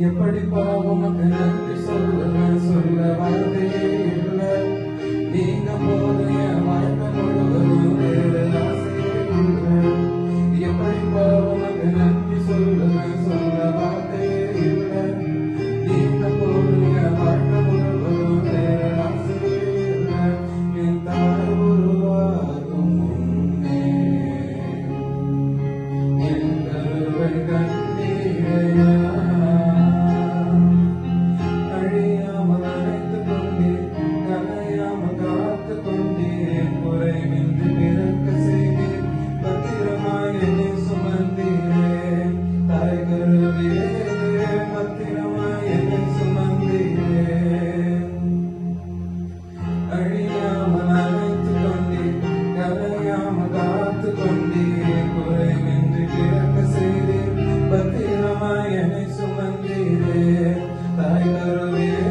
எப்படி பாவம் நன்றி சொல்ல வார்த்தையே இல்லை. நீங்க போதைய வாழ்க்கை முழுவதும் வேறு ஆசையே இல்லை. எப்படி பாவம் நன்றி சொல்ல வார்த்தையே இல்லை. நீங்க போதைய வாழ்க்கை முழுவதும் வேறு ஆசையே இல்லை. என் தாய் உருவாகும் முன்னே என் கருவை கண்டீரையா. Bye.